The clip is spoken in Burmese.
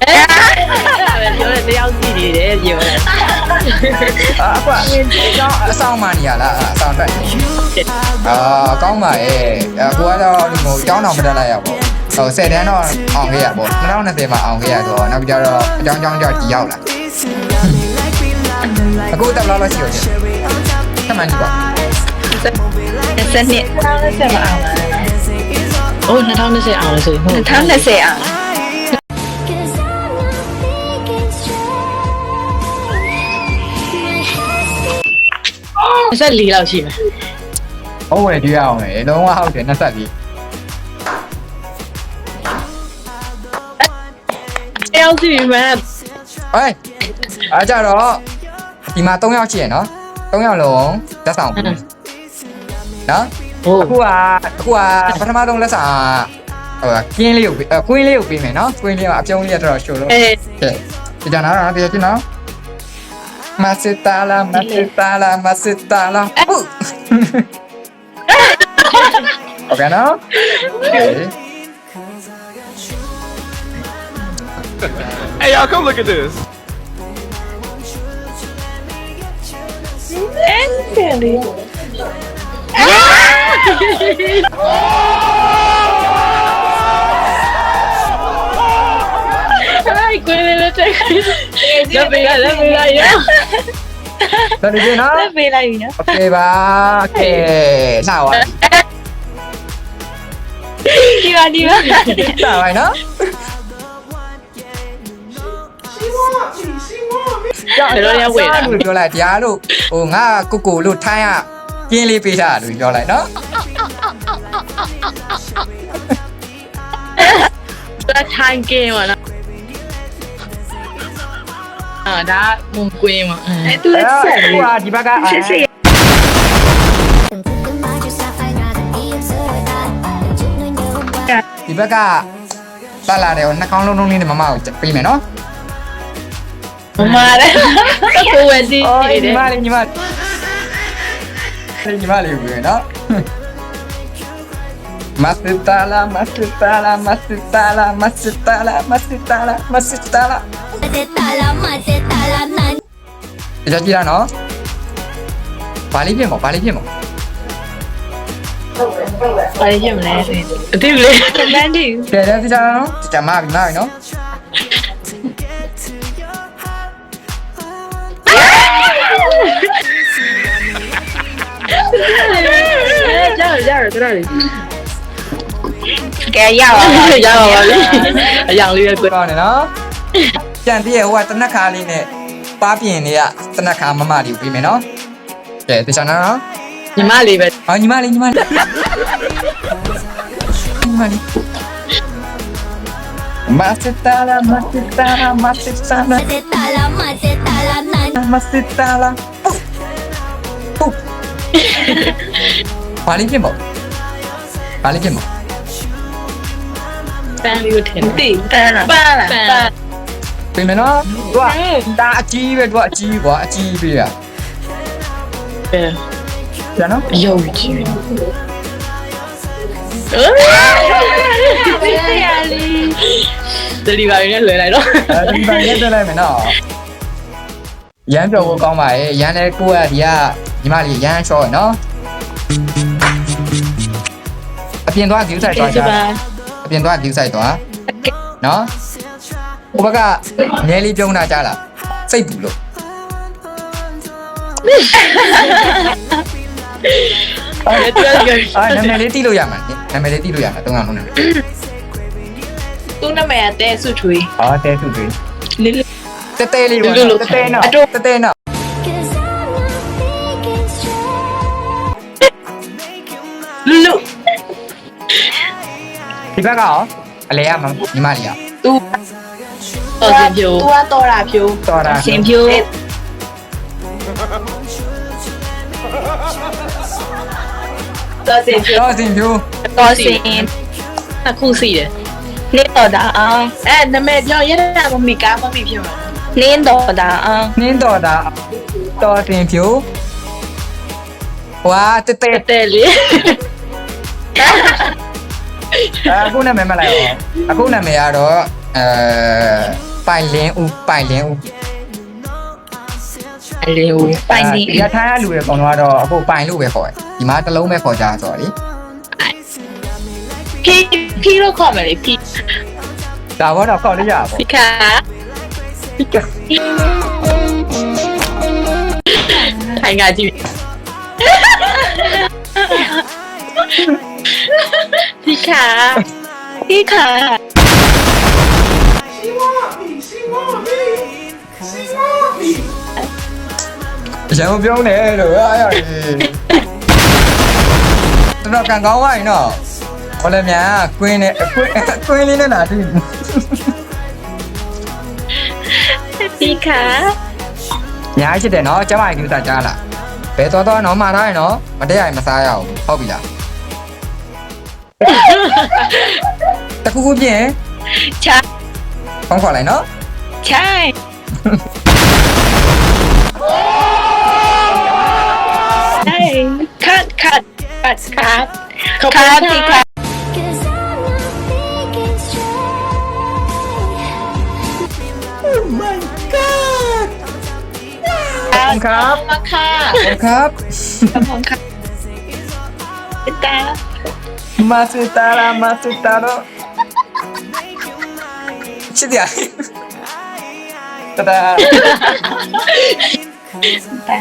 ပြောတယ်တရားစီနေတယ်ပြောတယ် ကွာအကြောင်းအဆောင်မှနေရလားအဆောင်တက်ကောင်းပါရဲ့ကိုကတော့ဒီကိုကျောင်းတော်မတက်လိုက်ရပေါ့ဟို10တန်းတော့အောင်ခဲ့ရပေါ့2020မှာအောင်ခဲ့ရဆိုတော့နောက်ပြီးတော့အကြောင်းကြောင်းဒီရောက်လာအခုတက်လာလို့ရှိရတယ်ဆက်မှန်ကြည့်ပါ 20နှစ် 2020မှာအောင်လားအိုး2020အောင်လို့ဆိုရင်ဟုတ်2020အောင် 24လောက်ရှိမယ် ဟုတ်ဝယ်ကြည့်အောင်လေလုံးဝဟုတ်တယ်24တရားစီမယ် ဟေးအားကြတော့ဒီမှာ3ယောက်ရှိရနော်3ယောက်လုံးလက်ဆောင်ပြီနော် ဟုတ် အခုကပထမဆုံးလက်ဆောင်ဟိုကင်းလေးကိုကွင်းလေးကိုပေးမယ်နော်ကွင်းလေးကအပြုံးလေးကတော့ရှို့လို့ဒီကြနာတော့တရားကြည့်နော်မစစ်တာလာဟုတ်โอเคနော် Hey, y'all, come look at this. 哎，鬼来了，这个，来来တော်ပြီနော် လက်ပေးလိုက်ပြီနော် โอเคပါโอเคလာပါ ဒီပါ လာပါနော်လို့ပြောလိုက်တရားလို့ဟိုငါကိုလို့ထိုင်းရကင်းလေးပေးထားလို့ပြောလိုက်နော် 这餐给我了。啊，他蒙贵嘛，အဲ့သူလက်ဆက် ဟိုဒီဘက်က ဆက်ဆက် ဒီဘက်ကပတ်လာတယ်နှာခေါင်းလုံးလုံးလေးနဲ့မမကိုပေးမယ်နော် 妈的，这我的， ညီမလေးပေးမယ်နော်မစတာလာကြည့်ရနော်ဘာလေးပြင်မ 哎呀妈嘞，对不对？ လမ်းတီ ကဲကြည့်ရနော်ကြမပြီနော် 加油，在那里， ကဲရပါပါ 加油吧，养绿的贵。 ကောင်းတယ်နော်ကြံတည်းရဲ့ဟိုကတနက်ခါလေးနဲ့ပါပြင်လေးကတနက်ခါမမလေးကိုပေးမယ်နော်ကဲတခြားနော် 你妈里边， ဟောညီမလေးမစတာလာဘာလေးပြင်ပေါ့ 班里有天地， တန်းလား 班了， ပြင်မယ်နော်သူကဒါအကြီးပဲသူကအကြီးကွာအကြီးပေးရ 对， ကျန်နော် 有趣。这里边有点累来了。 ဒီပိုင်းရက်တက်လိုက်မယ်နော်ရမ်းပြောဖို့ကောင်းပါရဲ့ရမ်းလဲကိုကဒီကညီမလေးရမ်းချောနော်အပြင်သွား view site သွားကြအပြင်သွား view site သွားနော်ဟိုဘက်ကနဲလေးပြုံးတာကြားလားစိတ်ဘူးလို့နာမည်လေးတိလို့ရမှာနာမည်လေးတိလို့ရမှာတုံးအောင်နာမည် သူ့နာမည်ကတဲစုထွေး ဟာတဲသူတွေ လေး တဲလေးပေါ့တဲနော်တဲနော် လူ ဒီဘက်ကရောအလဲရမှာညီမလေးရ သူတော်စင်ဖြိုး သူကတော်တာဖြိုး တော်တာ စင်ဖြိုး တော်စင်ဖြိုး တော်စင်ဖြူ တော်စင် အခုစီတယ် နေတော်တာအောင် နာမည်ပြောရတာမမီကားမမီဖြစ်မှာ နင်းတော်တာအောင် နင်းတော်တာတော်တင်ဖြူဝါတဲတဲ တဲလေး အခုနာမည်မလိုက်အောင်အခုနာမည်ကတော့ ပိုင်လင်းဦးပိုင်လင်းဦး အလေးဦး ပိုင်နေ ဒီကထိုင်းရလူတွေကောင်တော့အခုပိုင်လို့ပဲခေါ်တယ်ဒီမှာတစ်လုံးပဲခေါ်ကြဆိုတော့လေ ဖီလို့ခေါ်မယ်လေဖီ ဒါဘောတော့ခေါ်လို့ရပါ ဖီခါ ဒီက ထိုင်ကကြည့်ဖီခါ พี่ค่ะ ရန်ပြုံးတယ်လို့အားရတယ်တော်ကန်ကောင်းပါရင်တော့ဟောလည်းများကွင်းနဲ့ကွင်းလေးနဲ့လာတွေ့ พี่ค่ะ ညာချစ်တယ်နော်ကျမကြီးကကြားလာဘယ်တော့တော့နော်မှားထားရင်နော်မတရားရင်မစားရအောင်ဟုတ်ပြီလားတခုခုပြင် ใช่ ဖုန်းခေါ်လိုက်နော် ใช่ใช่คัดคัดคัดคัด ขอบ คั คุณ ดพี่ ค่ะ ค่ะ ขอบคุณครับ มาค่ะ ขอบคุณครับ ขอบคุณค่ะพี่ตา มาสุตารามาสุตาโรချစ်တယ်တဒါ ตา